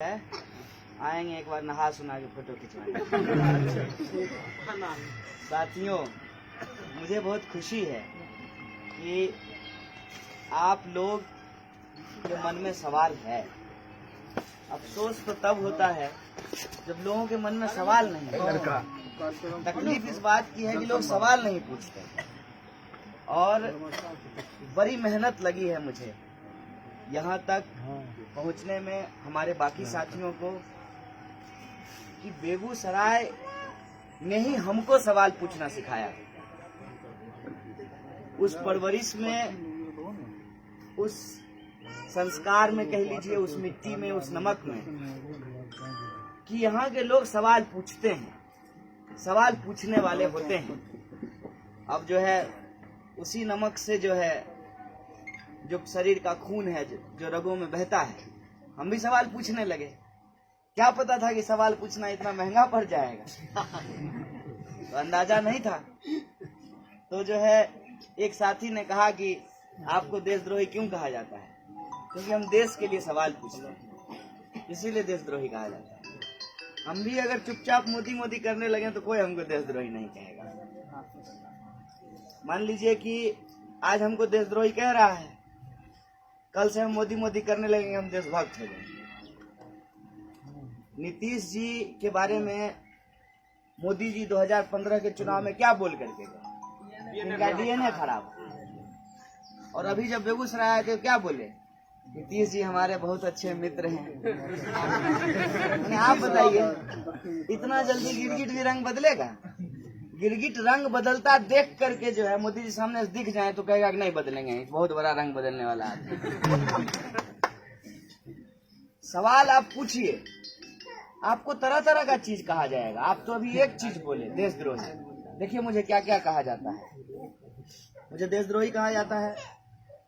आएंगे एक बार नहा सुना के फोटो खिंचवाने। साथियों, मुझे बहुत खुशी है कि आप लोग के मन में सवाल है। अफसोस तो तब होता है जब लोगों के मन में सवाल नहीं है। तकलीफ इस बात की है कि लोग सवाल नहीं पूछते। और बड़ी मेहनत लगी है मुझे यहाँ तक पहुँचने में, हमारे बाकी साथियों को, कि बेगूसराय ने ही हमको सवाल पूछना सिखाया। उस परवरिश में, उस संस्कार में कह लीजिए, उस मिट्टी में, उस नमक में, कि यहाँ के लोग सवाल पूछते हैं, सवाल पूछने वाले होते हैं। अब जो है उसी नमक से जो है, जो शरीर का खून है जो रगों में बहता है, हम भी सवाल पूछने लगे। क्या पता था कि सवाल पूछना इतना महंगा पड़ जाएगा, तो अंदाजा नहीं था। तो जो है एक साथी ने कहा कि आपको देशद्रोही क्यों कहा जाता है? क्योंकि हम देश के लिए सवाल पूछते हैं, इसीलिए देशद्रोही कहा जाता है। हम भी अगर चुपचाप मोदी मोदी करने लगे तो कोई हमको देशद्रोही नहीं कहेगा। मान लीजिए कि आज हमको देशद्रोही कह रहा है, कल से हम मोदी मोदी करने लगेंगे, हम देशभक्त हो जाएंगे। नीतीश जी के बारे में मोदी जी 2015 के चुनाव में क्या बोल करके गए? इनका डीएनए खराब है। और अभी जब बेगूसराय आए थे क्या बोले? नीतीश जी हमारे बहुत अच्छे मित्र हैं। आप बताइए, इतना जल्दी गिरगिट भी रंग बदलेगा? गिरगिट रंग बदलता देख करके जो है मोदी जी सामने से दिख जाए तो कहेगा कि नहीं बदलेंगे, बहुत बड़ा रंग बदलने वाला है। सवाल आप पूछिए, आपको तरह तरह का चीज कहा जाएगा। आप तो अभी एक चीज बोले, देशद्रोही। देखिए मुझे क्या क्या कहा जाता है। मुझे देशद्रोही कहा जाता है,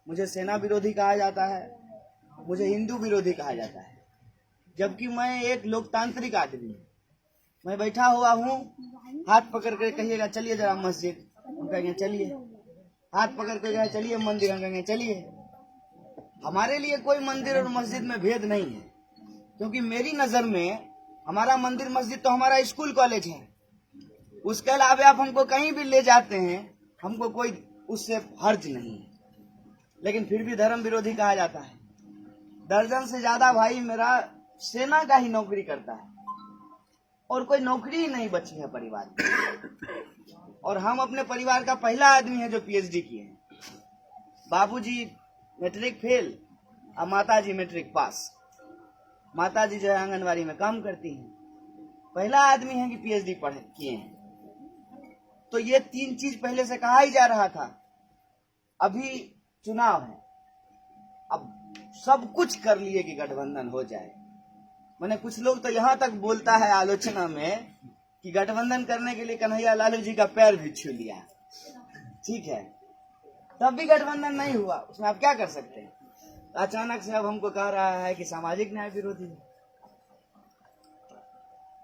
मुझे सेना विरोधी कहा जाता है, मुझे हिंदू विरोधी कहा जाता है। जबकि मैं एक लोकतांत्रिक आदमी हूँ। मैं बैठा हुआ हूँ, हाथ पकड़ कर कहिएगा चलिए जरा मस्जिद, हम कहेंगे चलिए। हाथ पकड़ कर कहेगा चलिए मंदिर, हम कहेंगे चलिए। हमारे लिए कोई मंदिर और मस्जिद में भेद नहीं है, क्योंकि मेरी नजर में हमारा मंदिर मस्जिद तो हमारा स्कूल कॉलेज है। उसके अलावा आप हमको कहीं भी ले जाते हैं, हमको कोई उससे हर्ज नहीं है। लेकिन फिर भी धर्म विरोधी कहा जाता है। दर्जन से ज्यादा भाई मेरा सेना का ही नौकरी करता है, और कोई नौकरी ही नहीं बची है परिवार में। और हम अपने परिवार का पहला आदमी है जो पीएचडी किए हैं। बाबूजी मैट्रिक फेल और माताजी मैट्रिक पास। माताजी जो है आंगनवाड़ी में काम करती हैं। पहला आदमी है कि पीएचडी पढ़े किए हैं। तो ये तीन चीज पहले से कहा ही जा रहा था। अभी चुनाव है, अब सब कुछ कर लिए कि गठबंधन हो जाए। मैंने कुछ लोग तो यहाँ तक बोलता है आलोचना में कि गठबंधन करने के लिए कन्हैया लालू जी का पैर भी छू लिया। ठीक है, तब भी गठबंधन नहीं हुआ, उसमें आप क्या कर सकते हैं? अचानक से अब हमको कह रहा है कि सामाजिक न्याय विरोधी है।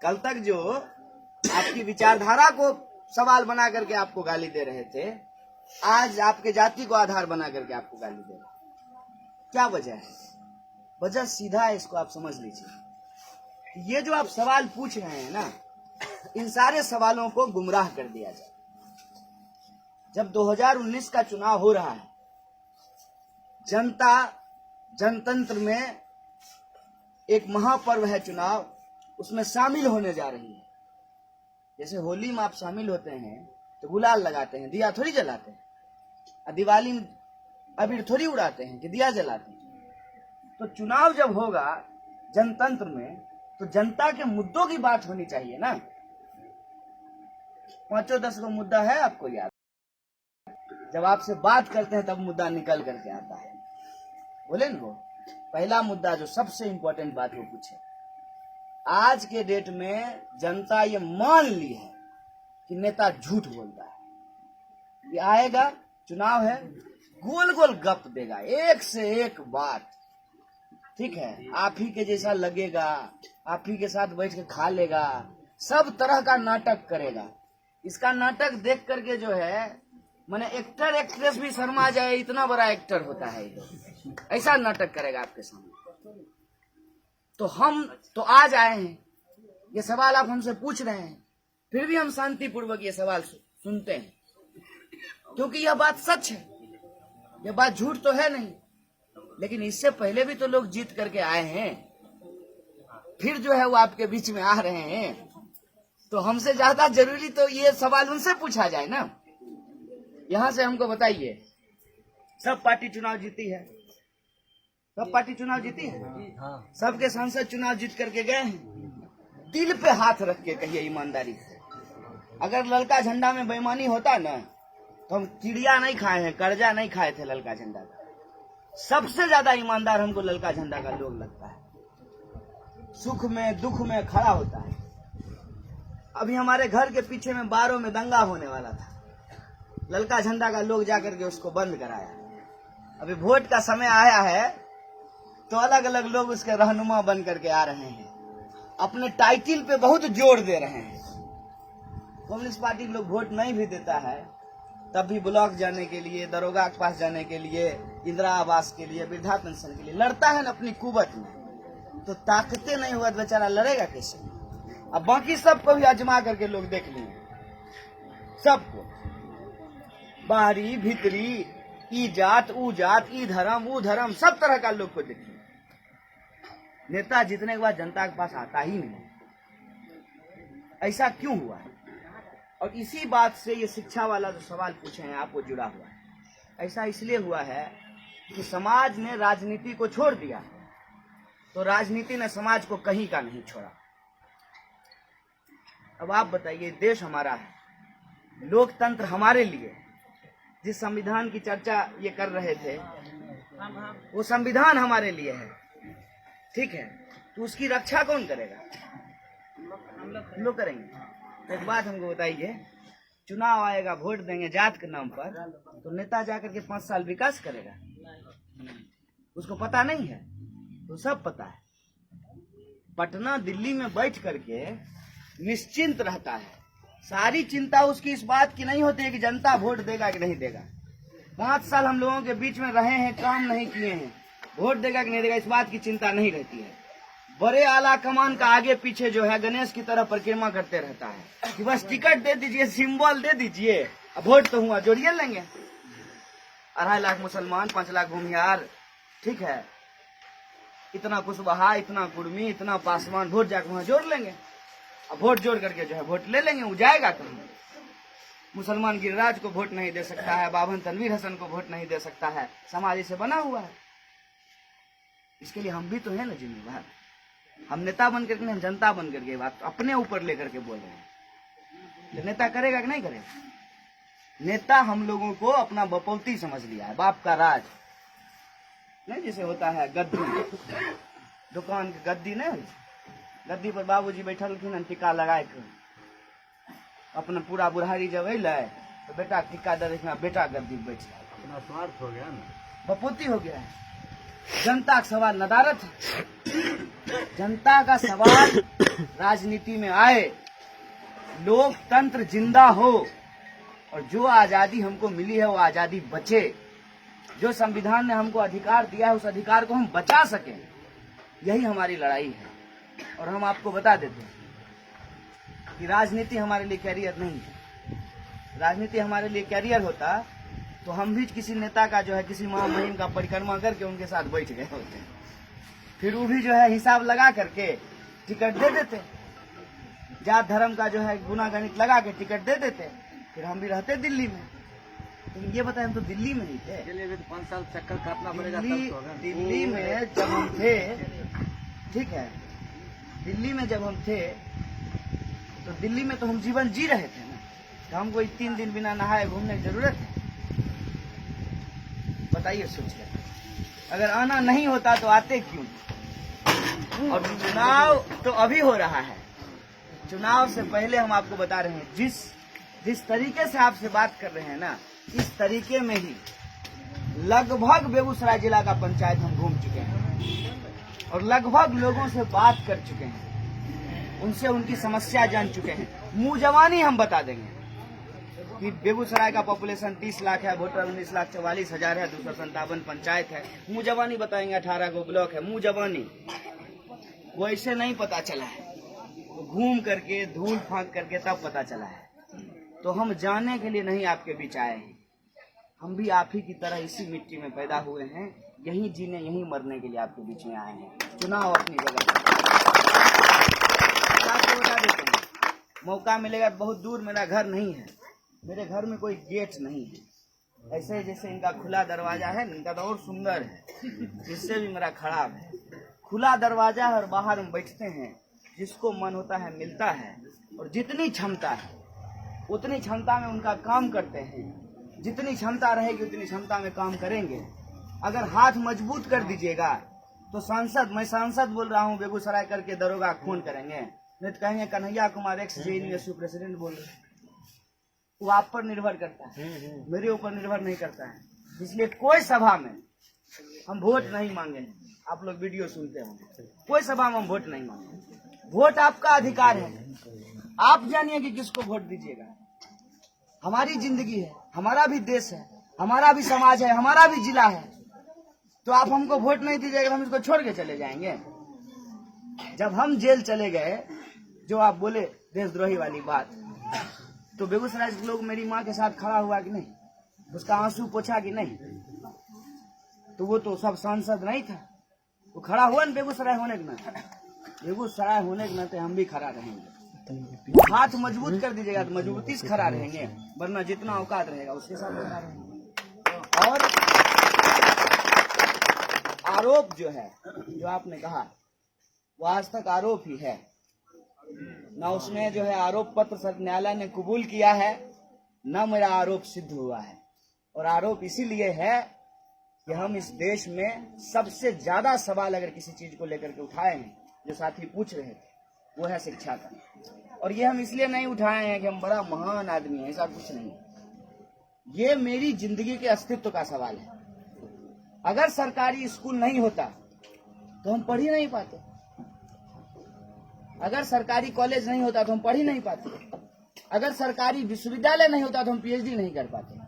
कल तक जो आपकी विचारधारा को सवाल बना करके आपको गाली दे रहे थे, आज आपके जाति को आधार बना करके आपको गाली दे रहे हैं। क्या वजह है? वजह सीधा है, इसको आप समझ लीजिए। ये जो आप सवाल पूछ रहे हैं ना, इन सारे सवालों को गुमराह कर दिया जाए। जब 2019 का चुनाव हो रहा है, जनता जनतंत्र में एक महापर्व है चुनाव, उसमें शामिल होने जा रही है। जैसे होली में आप शामिल होते हैं तो गुलाल लगाते हैं, दिया थोड़ी जलाते हैं। दिवाली में अबीर थोड़ी उड़ाते हैं कि दिया जलाते हैं। तो चुनाव जब होगा जनतंत्र में, तो जनता के मुद्दों की बात होनी चाहिए ना। 5-10 गो मुद्दा है आपको याद? जब आपसे बात करते हैं तब मुद्दा निकल करके आता है। बोले ना, वो पहला मुद्दा जो सबसे इंपॉर्टेंट बात वो पूछे। आज के डेट में जनता ये मान ली है कि नेता झूठ बोलता है। ये आएगा, चुनाव है, गोल गोल गप देगा, एक से एक बात। ठीक है, आप ही के जैसा लगेगा, आप ही के साथ बैठ के खा लेगा, सब तरह का नाटक करेगा। इसका नाटक देख करके जो है, मैंने एक्टर एक्ट्रेस भी शर्मा जाए, इतना बड़ा एक्टर होता है ये। ऐसा नाटक करेगा आपके सामने। तो हम तो आज आए हैं, ये सवाल आप हमसे पूछ रहे हैं, फिर भी हम शांतिपूर्वक ये सवाल सुनते हैं, क्योंकि यह बात सच है, यह बात झूठ तो है नहीं। लेकिन इससे पहले भी तो लोग जीत करके आए हैं, फिर जो है वो आपके बीच में आ रहे हैं, तो हमसे ज्यादा जरूरी तो ये सवाल उनसे पूछा जाए ना। यहां से हमको बताइए, सब पार्टी चुनाव जीती है, सब पार्टी चुनाव जीती है, सबके सांसद चुनाव जीत करके गए हैं। दिल पे हाथ रख के कहिए ईमानदारी से, अगर ललका झंडा में बेईमानी होता ना तो हम चिड़िया नहीं खाए हैं, कर्जा नहीं खाए थे ललका झंडा का। सबसे ज्यादा ईमानदार हमको ललका झंडा का लोग लगता है, सुख में दुख में खड़ा होता है। अभी हमारे घर के पीछे में बारों में दंगा होने वाला था, ललका झंडा का लोग जाकर के उसको बंद कराया। अभी वोट का समय आया है तो अलग अलग लोग उसके रहनुमा बन करके आ रहे हैं, अपने टाइटिल पे बहुत जोर दे रहे हैं। कम्युनिस्ट पार्टी लोग वोट नहीं भी देता है तब भी ब्लॉक जाने के लिए, दरोगा के पास जाने के लिए, इंदिरा आवास के लिए, वृद्धा पेंशन के लिए लड़ता है ना अपनी कुवत में। तो ताकते नहीं हुआ तो बेचारा लड़ेगा कैसे? अब बाकी सबको भी आजमा करके लोग देख लिए, सबको, बाहरी भीतरी, ई जात ऊ जात, ई धर्म ऊ धर्म, सब तरह का लोग को देखिए। नेता जीतने के बाद जनता के पास आता ही नहीं, ऐसा क्यों हुआ है? और इसी बात से ये शिक्षा वाला जो सवाल पूछे हैं आपको जुड़ा हुआ है। ऐसा इसलिए हुआ है कि समाज ने राजनीति को छोड़ दिया, तो राजनीति ने समाज को कहीं का नहीं छोड़ा। अब आप बताइए, देश हमारा है, लोकतंत्र हमारे लिए, जिस संविधान की चर्चा ये कर रहे थे वो संविधान हमारे लिए है, ठीक है, तो उसकी रक्षा कौन करेगा? हम लोग करेंगे। तो एक बात हमको बताइए, चुनाव आएगा, वोट देंगे जात के नाम पर, तो नेता जाकर के 5 साल विकास करेगा? उसको पता नहीं है? तो सब पता है। पटना दिल्ली में बैठ करके निश्चिंत रहता है, सारी चिंता उसकी इस बात की नहीं होती है कि जनता वोट देगा कि नहीं देगा। 5 साल हम लोगों के बीच में रहे हैं, काम नहीं किए हैं, वोट देगा कि नहीं देगा इस बात की चिंता नहीं रहती है। बड़े आला कमान का आगे पीछे जो है गणेश की तरह परिक्रमा करते रहता है कि बस टिकट दे दीजिए, सिंबल दे दीजिए, अब वोट तो हुआ, जोड़िए लेंगे। 2.5 लाख मुसलमान, 5 लाख भूमिहार, ठीक है, इतना कुशवाहा, इतना कुर्मी, इतना पासवान, वोट जाकर वहां जोड़ लेंगे। अब वोट जोड़ करके जो है वोट ले लेंगे, वो जाएगा कहीं? मुसलमान गिरिराज को वोट नहीं दे सकता है, बावन तनवीर हसन को वोट नहीं दे सकता है, समाज इसे बना हुआ है। इसके लिए हम भी तो है ना जिम्मेवार। हम नेता बन करके नहीं, हम जनता बन करके बात अपने ऊपर लेकर के बोल रहे हैं। तो नेता करेगा कि नहीं करेगा? नेता हम लोगों को अपना बपौती समझ लिया है, बाप का राज नहीं, जैसे होता है गद्दी, दुकान की गद्दी नहीं, गद्दी पर बाबूजी बैठल थी, टिक्का लगाए थे, अपना पूरा बुढ़ारी जब अल तो बेटा टिक्का दे देखना, बेटा गद्दी बैठ जाए, स्वार्थ हो गया ना, बपौती हो गया है। जनता का सवाल नदारत है, जनता का सवाल राजनीति में आए, लोकतंत्र जिंदा हो और जो आजादी हमको मिली है वो आजादी बचे, जो संविधान ने हमको अधिकार दिया है उस अधिकार को हम बचा सकें, यही हमारी लड़ाई है। और हम आपको बता देते हैं कि राजनीति हमारे लिए कैरियर नहीं है। राजनीति हमारे लिए कैरियर होता तो हम भी किसी नेता का जो है किसी महामहिम का परिक्रमा करके उनके साथ बैठ गए होते, फिर वो भी जो है हिसाब लगा करके टिकट दे देते, जात धर्म का जो है गुना गणित लगा के टिकट दे देते, फिर हम भी रहते दिल्ली में। तो ये बताए, हम तो दिल्ली में ही थे, चलिए भी 5 साल चक्कर काटना पड़ेगा। दिल्ली में जब हम थे, ठीक है, दिल्ली में जब हम थे तो दिल्ली में तो हम जीवन जी रहे थे ना, तो हमको 3 दिन बिना नहाए घूमने की जरूरत है? बताइए सोच कर, अगर आना नहीं होता तो आते क्यों? और चुनाव तो अभी हो रहा है, चुनाव से पहले हम आपको बता रहे हैं, जिस तरीके से आपसे बात कर रहे हैं ना, इस तरीके में ही लगभग बेगूसराय जिला का पंचायत हम घूम चुके हैं और लगभग लोगों से बात कर चुके हैं, उनसे उनकी समस्या जान चुके हैं। मुंह जवानी हम बता देंगे कि बेगूसराय का पॉपुलेशन 30 लाख है, वोटर 19,44,000 है, 257 पंचायत है, मुंह जवानी बताएंगे, 18 गो ब्लॉक है, मुंह जवानी। वो ऐसे नहीं पता चला है, वो घूम करके धूल फांक करके तब पता चला है। तो हम जानने के लिए नहीं आपके बीच आए हैं, हम भी आप ही की तरह इसी मिट्टी में पैदा हुए हैं, यहीं जीने यहीं मरने के लिए आपके बीच में आए हैं। चुनाव अपनी जगह आपको बता देते हैं, मौका मिलेगा। बहुत दूर मेरा घर नहीं है, मेरे घर में कोई गेट नहीं है। ऐसे जैसे इनका खुला दरवाजा है, इनका तो और सुंदर है, इससे भी मेरा खराब है। खुला दरवाजा है और बाहर हम बैठते हैं, जिसको मन होता है मिलता है, और जितनी क्षमता है उतनी क्षमता में उनका काम करते हैं। जितनी क्षमता रहेगी उतनी क्षमता में काम करेंगे। अगर हाथ मजबूत कर दीजिएगा तो सांसद, मैं सांसद बोल रहा हूँ बेगूसराय करके दरोगा खून करेंगे, नहीं तो कहेंगे Kanhaiya Kumar x JNU president बोल रहे। वो आप पर निर्भर करता है, मेरे ऊपर निर्भर नहीं करता है। इसलिए कोई सभा में हम वोट नहीं मांगे। आप लोग वीडियो सुनते होंगे, कोई सभा में हम वोट नहीं मांगे। वोट आपका अधिकार है, आप जानिए कि किसको वोट दीजिएगा। हमारी जिंदगी है, हमारा भी देश है, हमारा भी समाज है, हमारा भी जिला है। तो आप हमको वोट नहीं दीजिएगा, हम इसको छोड़ के चले जाएंगे। जब हम जेल चले गए, जो आप बोले देशद्रोही वाली बात, तो बेगूसराय के लोग मेरी माँ के साथ खड़ा हुआ कि नहीं, उसका आंसू पोछा कि नहीं? तो वो तो सब सांसद नहीं था, वो खड़ा हुआ ना बेगूसराय होने के नाते। बेगूसराय होने के नाते हम भी खड़ा रहेंगे। हाथ मजबूत कर दीजिएगा तो मजबूती से खड़ा रहेंगे, वरना जितना औकात रहेगा उसके साथ खड़ा रहेंगे। और आरोप जो है, जो आपने कहा, वो आज तक आरोप ही है ना। उसमें जो है आरोप पत्र न्यायालय ने कबूल किया है, न मेरा आरोप सिद्ध हुआ है। और आरोप इसीलिए है कि हम इस देश में सबसे ज्यादा सवाल अगर किसी चीज को लेकर के उठाए हैं, जो साथी पूछ रहे थे, वो है शिक्षा का। और ये हम इसलिए नहीं उठाए हैं कि हम बड़ा महान आदमी है, ऐसा कुछ नहीं। ये मेरी जिंदगी के अस्तित्व का सवाल है। अगर सरकारी स्कूल नहीं होता तो हम पढ़ ही नहीं पाते। अगर सरकारी कॉलेज नहीं होता तो हम पढ़ ही नहीं पाते। अगर सरकारी विश्वविद्यालय नहीं होता तो हम पीएचडी नहीं कर पाते।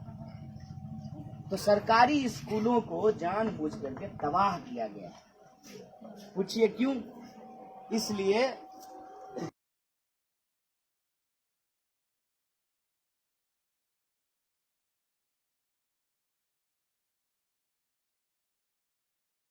तो सरकारी स्कूलों को जानबूझ करके तबाह किया गया। पूछिए क्यों? इसलिए